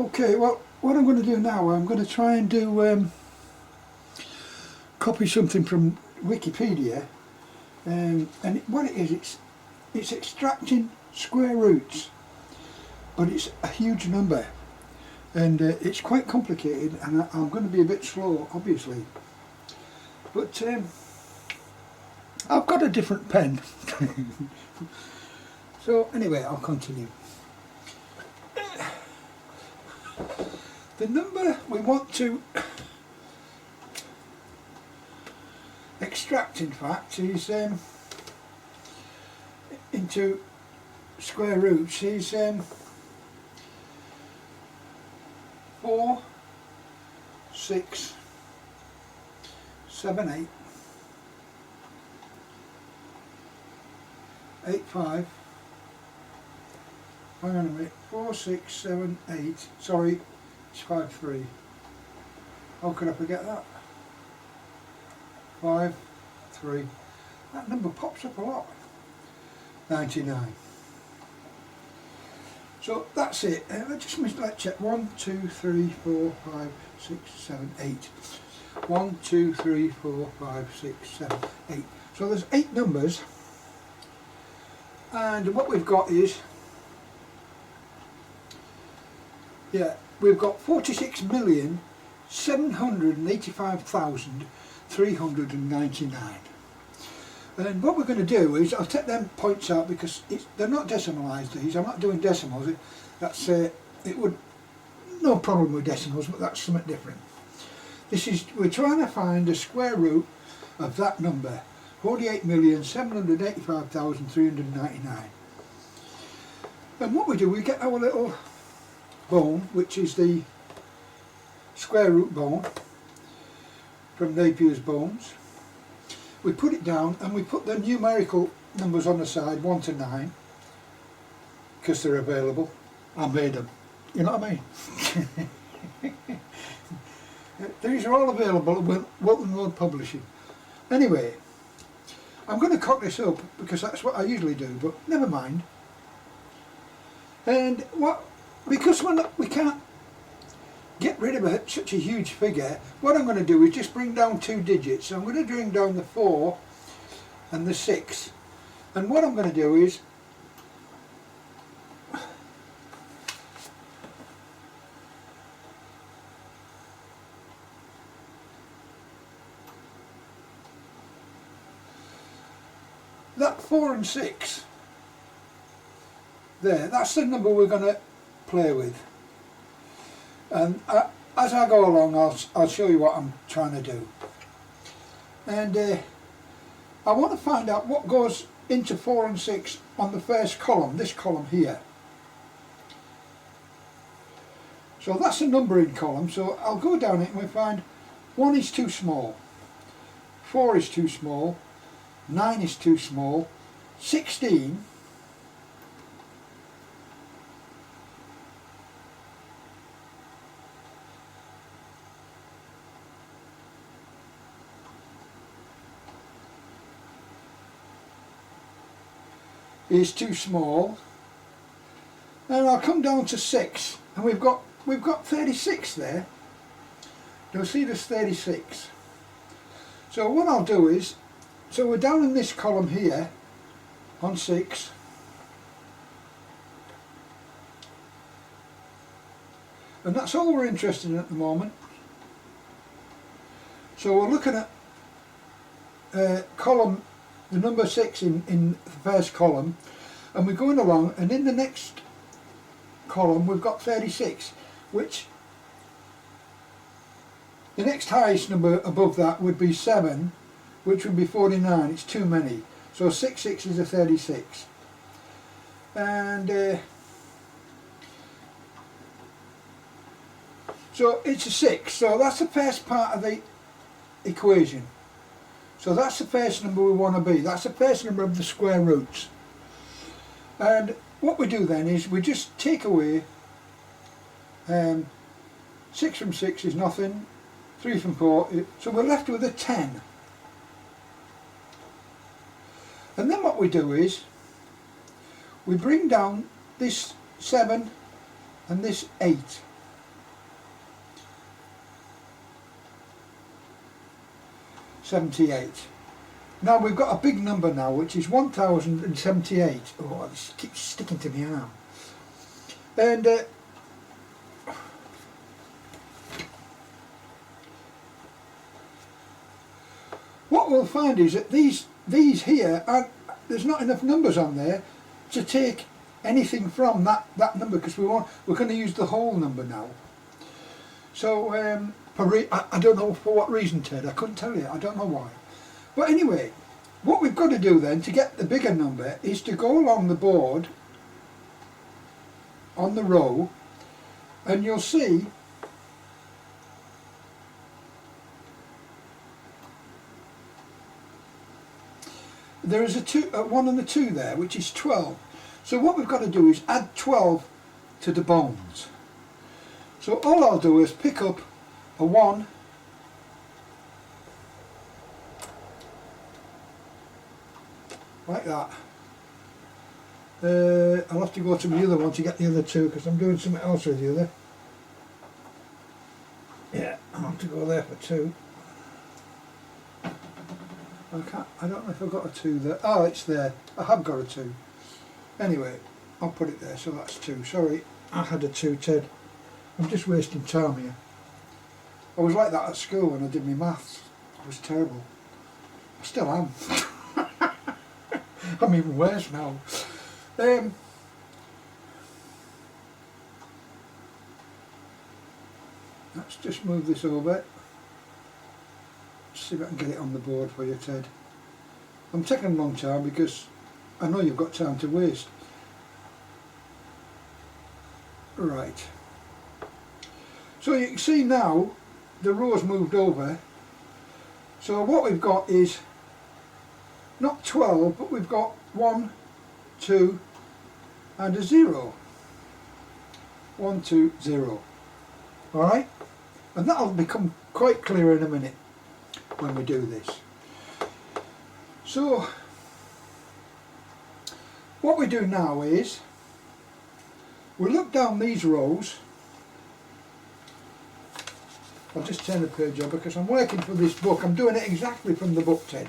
Okay, well, what I'm going to do now, I'm going to try and do copy something from Wikipedia, and what it is, it's extracting square roots, but it's a huge number, and it's quite complicated, and I'm going to be a bit slow, obviously, but I've got a different pen. So anyway, I'll continue. The number we want to extract, in fact, is into square roots is 4, 6, 7, 8, 8, 5. Hang on a minute. 4, 6, 7, 8. Sorry, it's 5, 3. How could I forget that? 5, 3. That number pops up a lot. 99. So that's it. I just missed that check. 1, 2, 3, 4, 5, 6, 7, 8. 1, 2, 3, 4, 5, 6, 7, 8. So there's 8 numbers, and what we've got is, we've got 46,785,399. And what we're going to do is, I'll take them points out because they're not decimalised, these. I'm not doing decimals. It would, no problem with decimals, but that's something different. We're trying to find the square root of that number, 48,785,399. And what we do, we get our little bone, which is the square root bone from Napier's Bones. We put it down and we put the numerical numbers on the side, 1 to 9, because they're available. I made them, you know what I mean? These are all available with Wilton Road Publishing. Anyway, I'm going to cock this up because that's what I usually do, but never mind. And because we can't get rid of such a huge figure, what I'm going to do is just bring down 2 digits. So I'm going to bring down the 4 and the 6. And what I'm going to do is that 4 and 6 there, that's the number we're going to play with. And as I go along, I'll show you what I'm trying to do. And I want to find out what goes into 4 and 6 on the first column, this column here. So that's a numbering column, so I'll go down it and we find 1 is too small, 4 is too small, 9 is too small, 16 is too small, and I'll come down to 6, and we've got 36 there. You'll see there's 36. So what I'll do is, so we're down in this column here on 6, and that's all we're interested in at the moment. So we're looking at column, the number 6 in the first column, and we're going along, and in the next column we've got 36, which the next highest number above that would be 7, which would be 49. It's too many, so 6 6 is a 36, and so it's a 6, so that's the first part of the equation. So that's the first number we want to be. That's the first number of the square roots. And what we do then is we just take away 6 from 6 is nothing, 3 from 4, so we're left with a 10. And then what we do is we bring down this 7 and this 8. 78. Now we've got a big number now, which is 1078. Oh, this keeps sticking to my arm. And what we'll find is that these here, there's not enough numbers on there to take anything from that number, because we're going to use the whole number now. So I don't know for what reason, Ted, I couldn't tell you, I don't know why. But anyway, what we've got to do then to get the bigger number is to go along the board on the row, and you'll see there is a 1 and a 2 there, which is 12. So what we've got to do is add 12 to the bones. So all I'll do is pick up a 1, like that. I'll have to go to the other one to get the other 2, because I'm doing something else with the other. Yeah, I'll have to go there for 2. I don't know if I've got a 2 there. Oh, it's there. I have got a 2. Anyway, I'll put it there, so that's 2. Sorry, I had a 2, Ted. I'm just wasting time here. I was like that at school when I did my maths. I was terrible. I still am. I'm even worse now. Let's just move this over. See if I can get it on the board for you, Ted. I'm taking a long time because I know you've got time to waste. Right. So you can see now the row's moved over. So what we've got is not 12, but we've got 1, 2 and a 0. 1, 2, 0. Alright? And that'll become quite clear in a minute when we do this. So what we do now is we look down these rows. I'll just turn the page over because I'm working from this book. I'm doing it exactly from the book, Ted.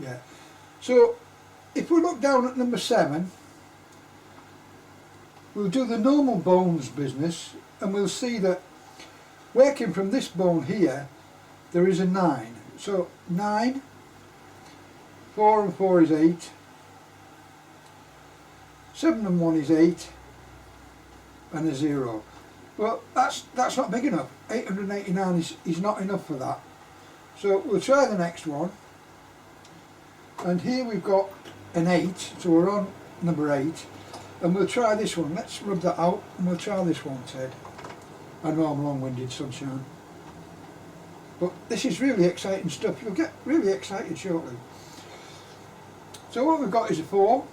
Yeah. So if we look down at number 7, we'll do the normal bones business, and we'll see that working from this bone here, there is a 9. So 9, 4 and 4 is 8, 7 and 1 is 8, and a 0. Well, that's not big enough. 889 is not enough for that. So we'll try the next one. And here we've got an 8, so we're on number 8. And we'll try this one. Let's rub that out and we'll try this one, Ted. I know I'm long-winded, sunshine. But this is really exciting stuff. You'll get really excited shortly. So what we've got is a 4.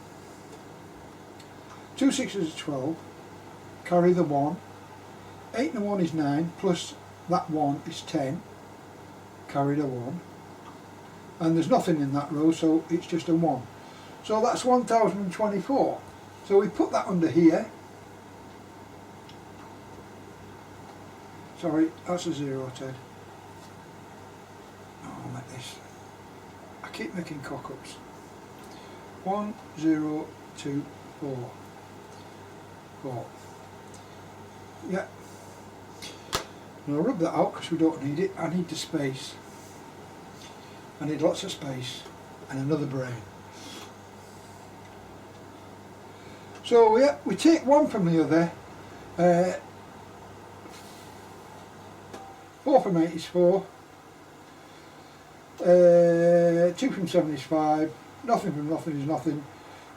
2 6s is 12. Carry the 1. 8 and 1 is 9, plus that 1 is 10. Carry the 1. And there's nothing in that row, so it's just a 1. So that's 1024. So we put that under here. Sorry, that's a 0, Ted. Oh, I'll make this. I keep making cock-ups. 1, 0, 2, 4. 4. Yeah. And I'll rub that out because we don't need it. I need the space. I need lots of space and another brain. So yeah, we take 1 from the other. 4 from 8 is 4. 2 from 7 is 5. Nothing from nothing is nothing.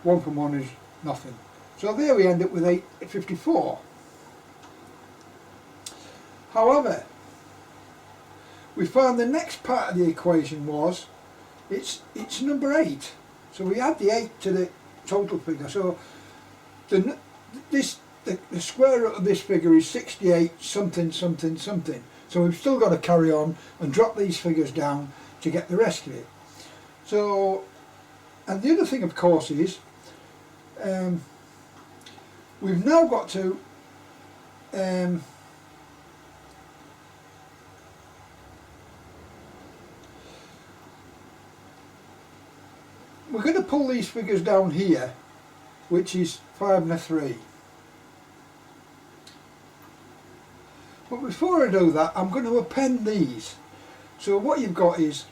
1 from 1 is nothing. So there we end up with 854. However, we found the next part of the equation was it's number 8. So we add the 8 to the total figure. So the square root of this figure is 68 something something something. So we've still got to carry on and drop these figures down to get the rest of it. So, and the other thing of course is we've now got to we're going to pull these figures down here, which is 5 and a 3. But before I do that, I'm going to append these. So what you've got is,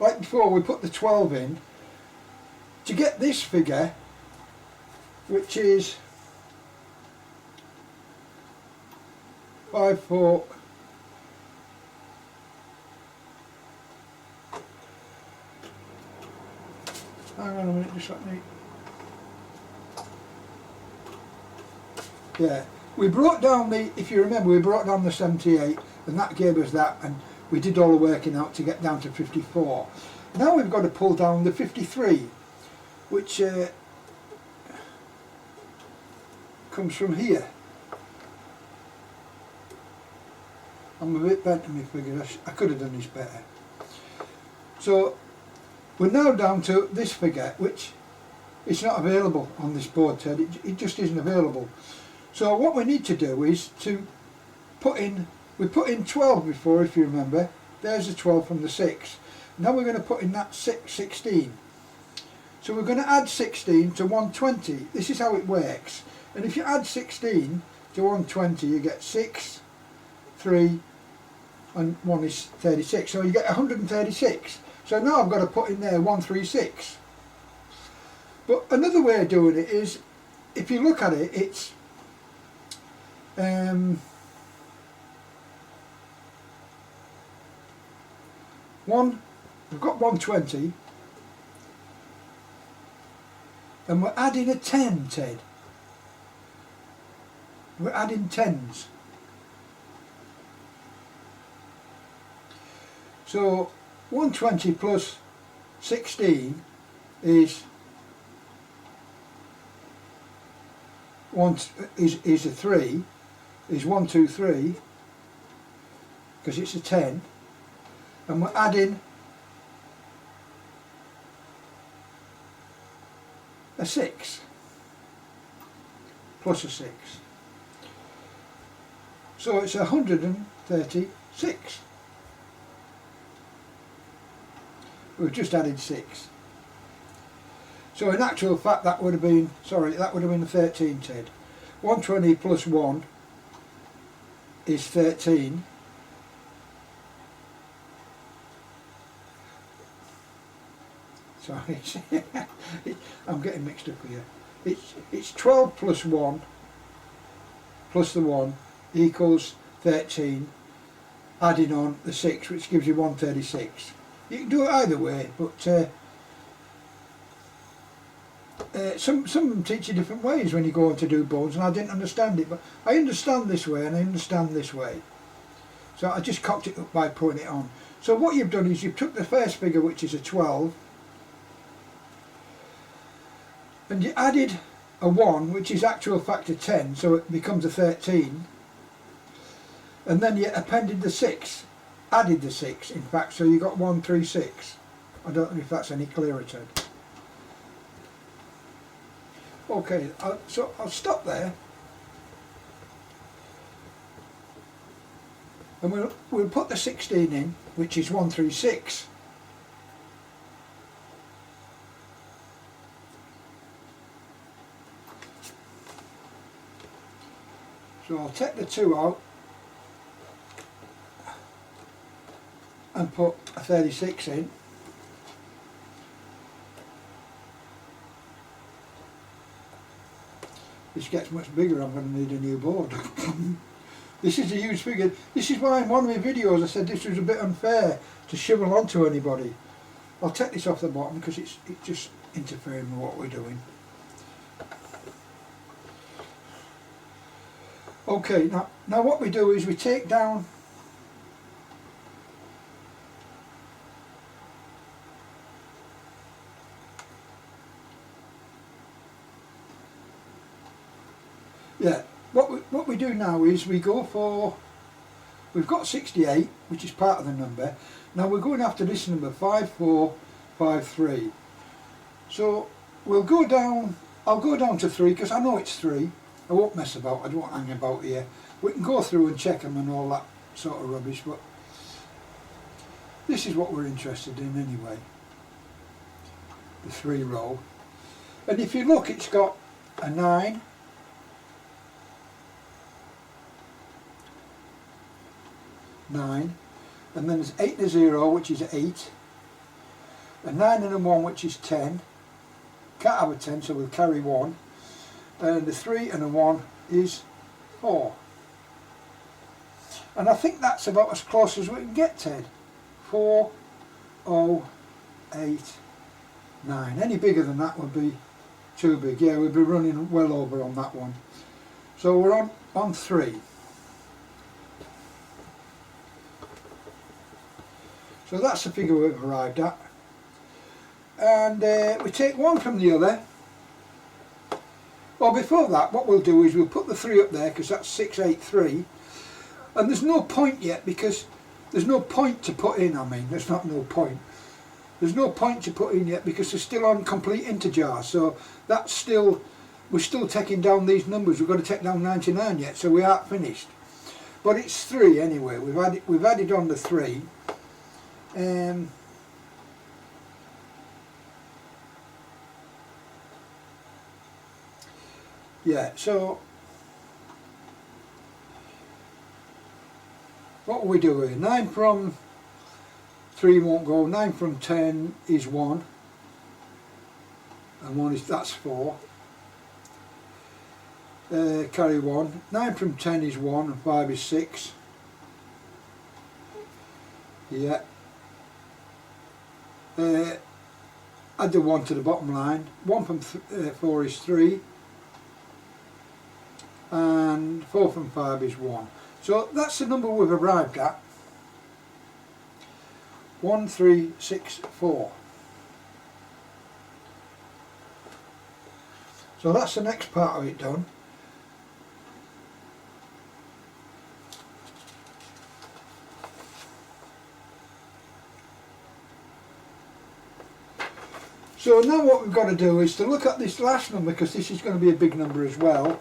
like before we put the 12 in, to get this figure, which is 5, 4, hang on a minute, just let me, yeah, we brought down the, if you remember, we brought down the 78 and that gave us that, and we did all the working out to get down to 54. Now we've got to pull down the 53, which comes from here. I'm a bit bent in my figures, I could have done this better. So we're now down to this figure, which is not available on this board, Ted. It just isn't available. So what we need to do is to put in, we put in 12 before, if you remember. There's the 12 from the 6. Now we're going to put in that 16. So we're going to add 16 to 120. This is how it works. And if you add 16 to 120, you get 6, 3, and 1 is 36. So you get 136. So now I've got to put in there 136. But another way of doing it is, if you look at it, it's we've got 120 and we're adding a 10, Ted. We're adding 10s. So 120 plus 16 is a 3, is 1, 2, 3, because it's a 10, and we're adding a 6 plus a 6. So it's 136. We've just added 6. So in actual fact that would have been, sorry, that would have been 13, Ted. 120 plus 1 is 13. Sorry, I'm getting mixed up here. It's 12 plus 1 plus the 1 equals 13, adding on the 6, which gives you 136. You can do it either way, but some of them teach you different ways when you go on to do bones, and I didn't understand it, but I understand this way and I understand this way. So I just cocked it up by putting it on. So what you've done is you've took the first figure, which is a 12, and you added a 1, which is actual factor 10, so it becomes a 13, and then you appended the 6, added the 6 in fact, so you got 136. I don't know if that's any clearer, Ted. Okay, so I'll stop there, and we'll put the 16 in, which is 136. So I'll take the 2 out and put a 36 in. This gets much bigger, I'm going to need a new board. This is a huge figure. This is why in one of my videos I said this was a bit unfair to shovel onto anybody. I'll take this off the bottom because it's just interfering with what we're doing. Okay, now what we do is we take down what we do now is we go for, we've got 68, which is part of the number. Now we're going after this number, 5453. So we'll go down, I'll go down to 3 because I know it's 3. I won't mess about, I don't hang about here. We can go through and check them and all that sort of rubbish, but This is what we're interested in anyway, the 3 row. And if you look, it's got a 9, and then there's 8 and a 0, which is 8, a 9 and a 1, which is 10, can't have a 10, so we'll carry 1, and a 3 and a 1 is 4. And I think that's about as close as we can get, Ted. 4, 0, 8, 9. Any bigger than that would be too big. Yeah, we'd be running well over on that one. So we're on 3. So that's the figure we've arrived at. And we take one from the other. Well, before that, what we'll do is we'll put the 3 up there, because that's 6, 8, 3. And there's no point yet, because there's no point to put in. I mean, there's not no point. There's no point to put in yet, because they're still on complete integers. So that's still, we're still taking down these numbers. We've got to take down 99 yet, so we aren't finished. But it's 3 anyway. We've added on the 3. Yeah, so what will we do here? 9 from 3 won't go, 9 from 10 is 1, and 1 is, that's 4. Carry 1. 9 from 10 is 1, and 5 is 6. Yeah. Add the 1 to the bottom line. 1 from 4 is 3, and 4 from 5 is 1. So that's the number we've arrived at. 1, 3, 6, 4. So that's the next part of it done. So now what we've got to do is to look at this last number, because this is going to be a big number as well.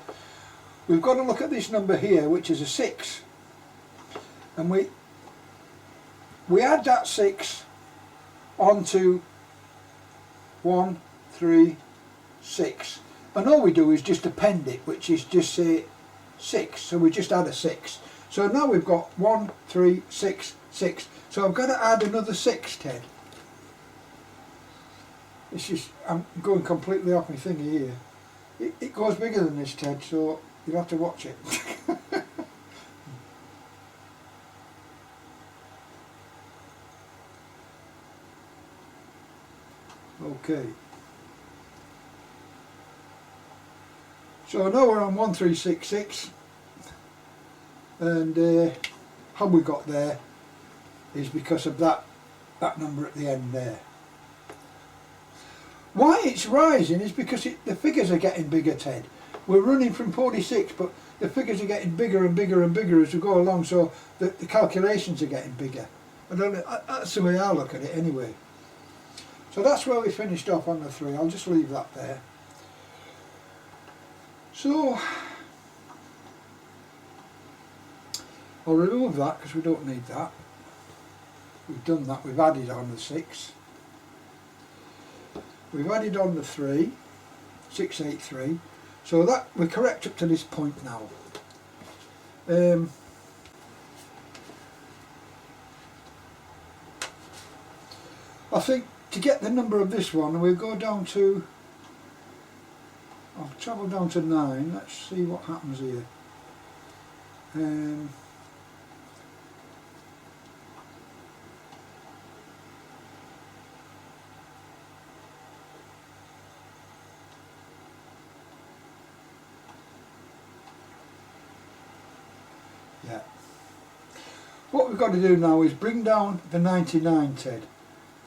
We've got to look at this number here, which is a 6. And we add that 6 onto 1, 3, 6. And all we do is just append it, which is just say 6. So we just add a 6. So now we've got 1, 3, 6, 6. So I've got to add another 6, Ted. It's just, I'm going completely off my thingy here. It goes bigger than this, Ted, so you'll have to watch it. Okay. So now we're on 1366, and how we got there is because of that number at the end there. Why it's rising is because the figures are getting bigger, Ted. We're running from 46, but the figures are getting bigger and bigger and bigger as we go along, so the calculations are getting bigger. I don't know, that's the way I look at it anyway. So that's where we finished off on the 3. I'll just leave that there. So I'll remove that because we don't need that. We've done that, we've added on the 6. We've added on the 3, 683, so that we're correct up to this point now. I think to get the number of this one, we'll go down to, I'll travel down to 9, let's see what happens here. Yeah. What we've got to do now is bring down the 99, Ted.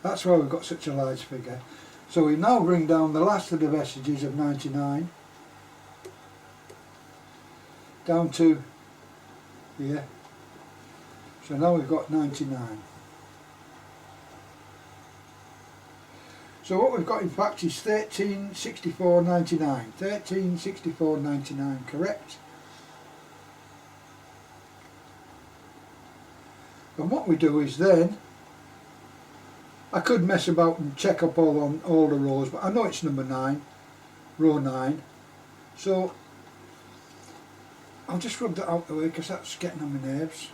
That's why we've got such a large figure. So we now bring down the last of the vestiges of 99 down to here. So now we've got 99. So what we've got in fact is 1364.99. 1364.99, correct? And what we do is then I could mess about and check up on all the rows, but I know it's number 9, row 9. So I'll just rub that out the way because that's getting on my nerves.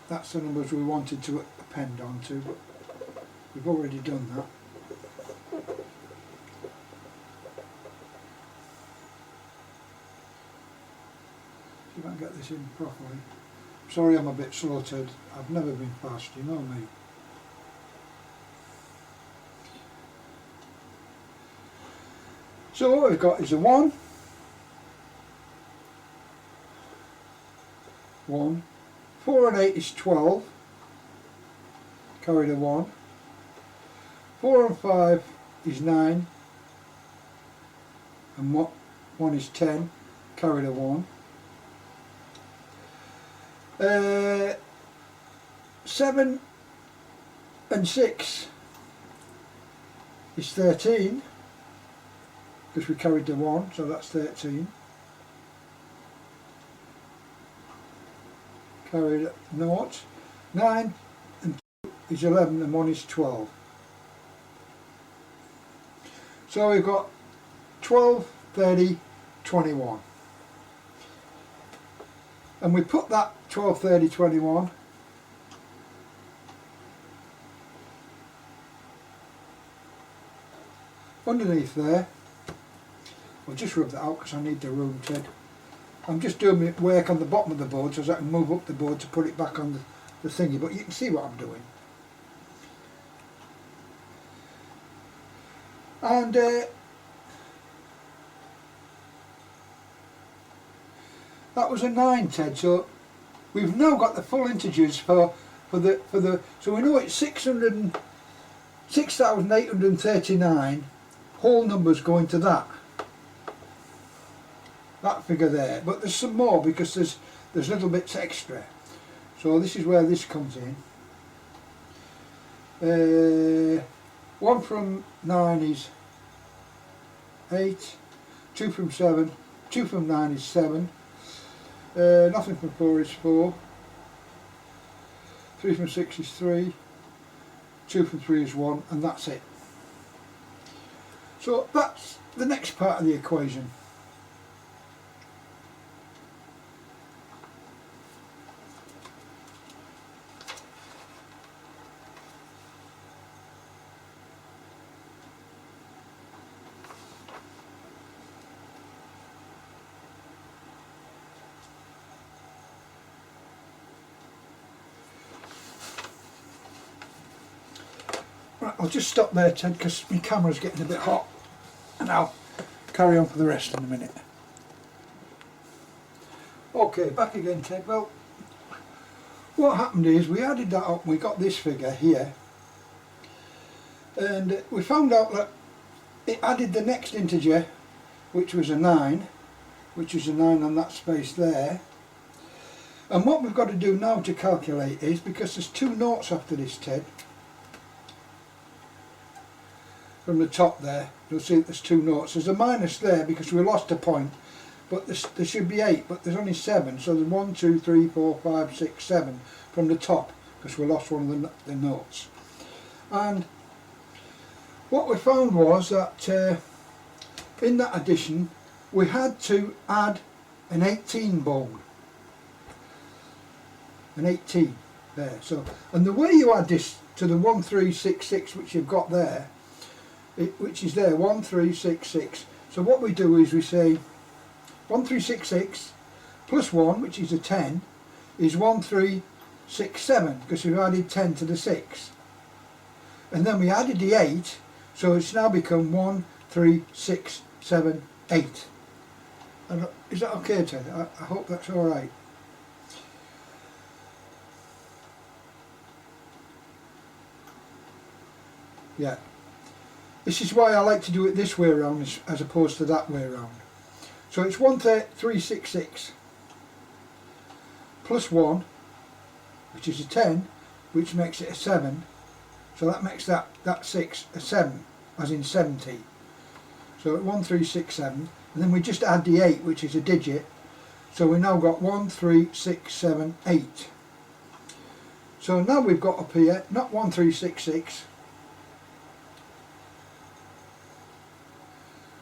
That's the numbers we wanted to append onto, but we've already done that. See if I can get this in properly. Sorry I'm a bit slow, Ted. I've never been fast, you know me. So what we've got is a 1, 1, 4 and 8 is 12, carried a 1, 4 and 5 is 9, and 1 is 10, carried a 1. 7 and 6 is 13, because we carried the 1, so that's 13. Carried 0. 9 and 2 is 11 and 1 is 12. So we've got 12, 30, 21. And we put that 12, 30, 21 underneath there. I'll just rub that out because I need the room, Ted. I'm just doing my work on the bottom of the board so I can move up the board to put it back on the thingy, but you can see what I'm doing. And that was a 9, Ted. So we've now got the full integers for the so we know it's 6,839 whole numbers going to that figure there, but there's some more because there's little bits extra. So this is where this comes in. 1 from 9 is 8, 2 from 7, 2 from 9 is 7, nothing from 4 is 4, 3 from 6 is 3, 2 from 3 is 1, and that's it. So that's the next part of the equation. Right, I'll just stop there, Ted, because my camera's getting a bit hot, and I'll carry on for the rest in a minute. Okay, back again, Ted. Well, what happened is we added that up and we got this figure here, and we found out that it added the next integer, which was a 9, which is a 9 on that space there. And what we've got to do now to calculate is, because there's 2 noughts after this, Ted, from the top there, you'll see that there's 2 noughts. There's a minus there because we lost a point, but there should be 8, but there's only 7, so there's 1, 2, 3, 4, 5, 6, 7 from the top because we lost one of the noughts. And what we found was that in that addition we had to add an 18 bone, an 18 there. So, and the way you add this to the 1366 which you've got there, which is there, 1366. So what we do is we say 1366 plus 1, which is a 10, is 1367 because we've added 10 to the 6. And then we added the 8, so it's now become 13678. And is that okay, Ted? I hope that's all right. Yeah. This is why I like to do it this way around as opposed to that way around. So it's 1366 plus 1, which is a 10, which makes it a 7. So that makes that 6 a 7, as in 70. So 1367, and then we just add the 8, which is a digit. So we now got 13678. So now we've got up here not 1366,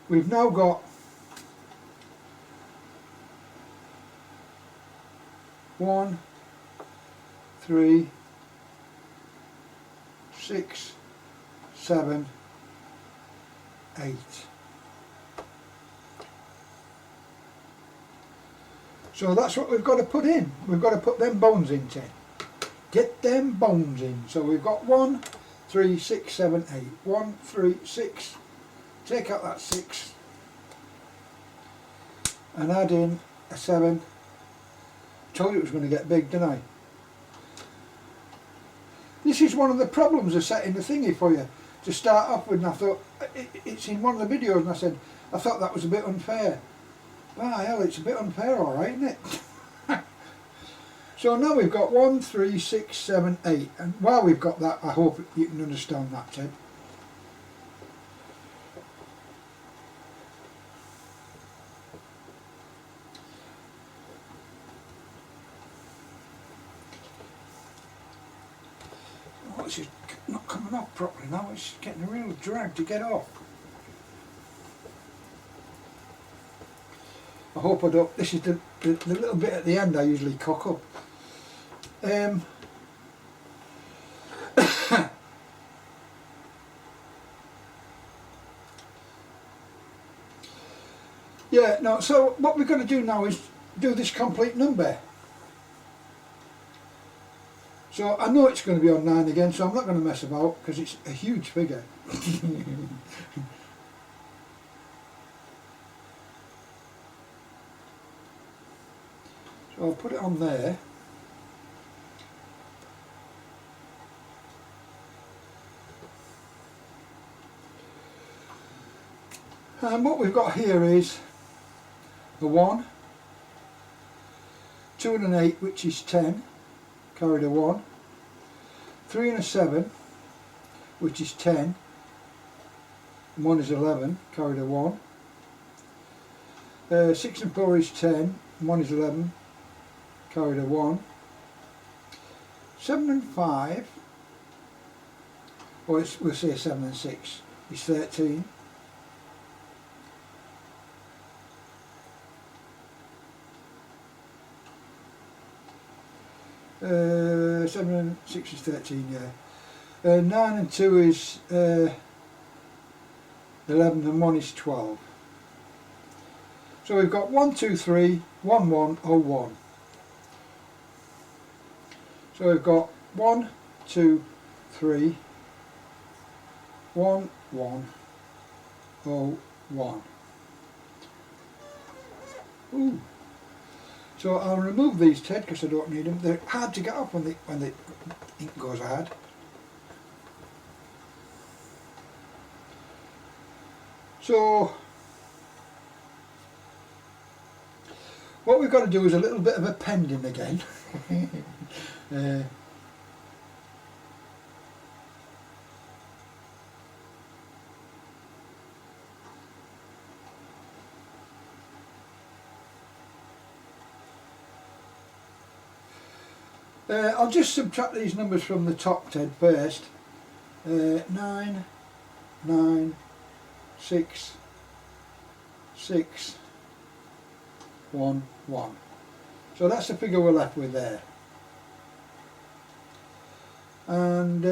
we've now got 1, 3, 6, 7, 8. So that's what we've got to put in. We've got to put them bones in, Ted. Get them bones in. So we've got 1, 3, 6, 7, 8. 1, 3, 6. Take out that 6 and add in a 7. Told you it was going to get big, didn't I? This is one of the problems of setting the thingy for you to start off with, and I thought, it's in one of the videos, and I said, I thought that was a bit unfair. Well, hell, it's a bit unfair, alright, isn't it? So now we've got 1, 3, 6, 7, 8, and while we've got that, I hope you can understand that, Ted. Oh, this is not coming off properly now, it's getting a real drag to get off. I hope I don't. This is the little bit at the end I usually cock up. Yeah, no, so what we're going to do now is do this complete number. So I know it's going to be on 9 again, so I'm not going to mess about because it's a huge figure. So I'll put it on there. And what we've got here is a 1, 2 and an 8, which is 10, carried a 1, 3 and a 7, which is 10, and 1 is 11, carried a 1, 6 and 4 is 10, and 1 is 11, carried a 1, 7 and 5, or we'll say 7 and 6, is 13, 7 and 6 is 13, yeah. 9 and 2 is 11 and 1 is 12. So we've got 1, 2, 3, 1, 1, 0, 1. So we've got 1, 2, 3, 1, 1, 0, 1. Ooh. So I'll remove these, Ted, because I don't need them. They're hard to get off when the ink goes hard. So what we've got to do is a little bit of a pending again. I'll just subtract these numbers from the top, Ted, first. 9, 9, 6, 6, 1, 1. So that's the figure we're left with there. And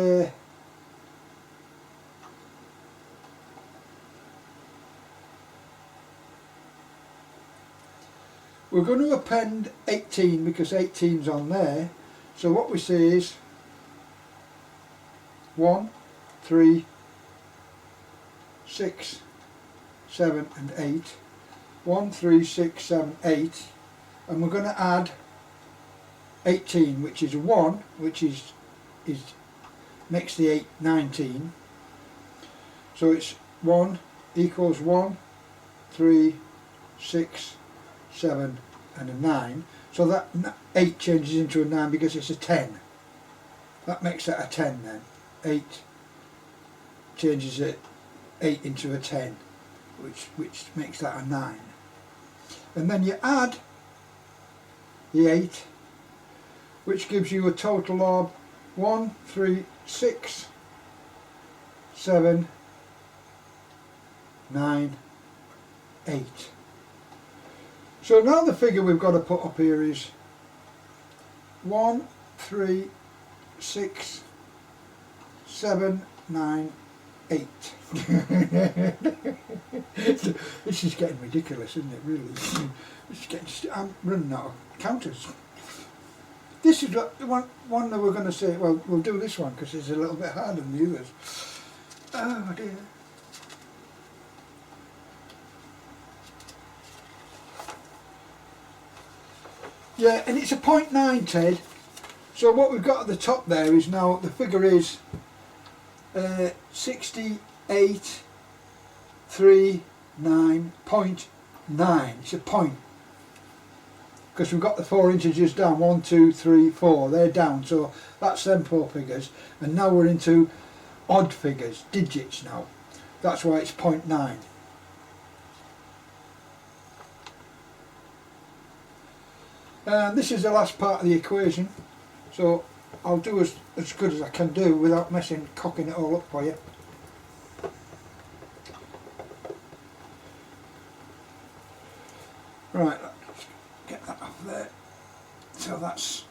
we're going to append 18 because 18's on there. So what we say is 1, 3, 6, 7 and 8. 1, 3, 6, 7, 8. And we're going to add 18, which is 1, which is makes the 8 19. So it's 1 equals 1, 3, 6, 7 and a 9. So that 8 changes into a 9 because it's a 10. That makes that a 10 then. 8 changes it 8 into a 10, which makes that a 9. And then you add the 8, which gives you a total of 1, 3, 6, 7, 9 So now the figure we've got to put up here is 1, 3, 6, 7, 9, 8. This is getting ridiculous, isn't it, really? It's getting, I'm running out of counters. This is the one that we're going to say, well, we'll do this one because it's a little bit harder than the others. Oh dear. Yeah, and it's a 0.9, Ted. So what we've got at the top there is now, the figure is 6839.9. It's a point. Because we've got the 4 integers down, 1, 2, 3, 4, they're down, so that's them 4 figures. And now we're into odd figures, digits now. That's why it's 0.9. And this is the last part of the equation, so I'll do as good as I can do without cocking it all up for you. Right, let's get that off there. So that's,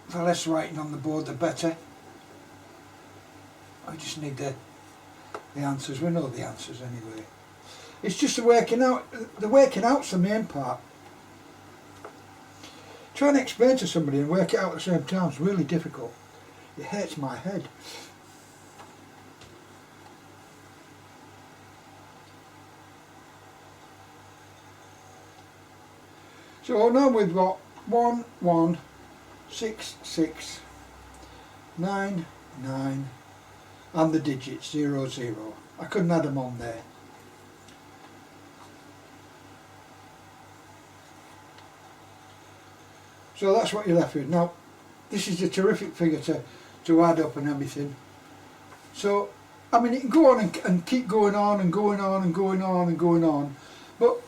the less writing on the board the better. I just need the answers. We know the answers anyway. It's just the working out. The working out's the main part. Trying to explain to somebody and work it out at the same time is really difficult. It hurts my head. So now we've got 1, 1, 6, 6, 9, 9, and the digits 0, 0. I couldn't add them on there. So that's what you're left with. Now, this is a terrific figure to add up and everything. So, I mean, it can go on and keep going on and going on and going on and going on. But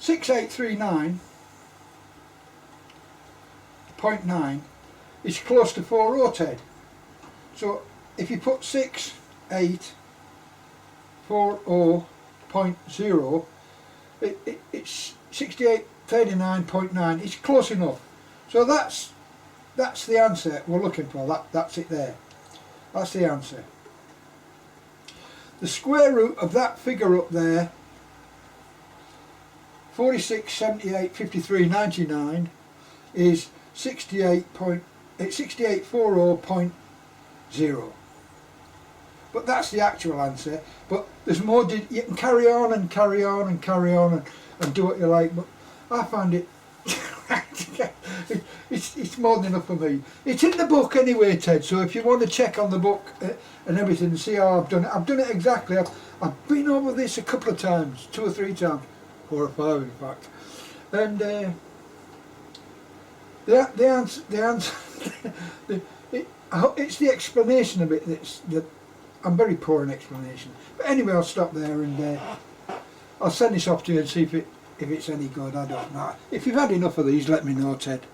6839.9 is close to 4 rotated. So, if you put 6840.0, it's 6839.9. It's close enough. So that's the answer we're looking for. That's it there. That's the answer. The square root of that figure up there, 46, 78, 53, 99, is 6840.0. But that's the actual answer. But there's more. You can carry on and carry on and carry on and do what you like. But I find it. it's more than enough for me. It's in the book anyway, Ted. So if you want to check on the book and everything and see how I've done it exactly. I've been over this a couple of times, 2 or 3 times, 4 or 5 in fact. And the answer, it's the explanation of it that I'm very poor in explanation. But anyway, I'll stop there and I'll send this off to you and see if it's any good. I don't know. If you've had enough of these, let me know, Ted.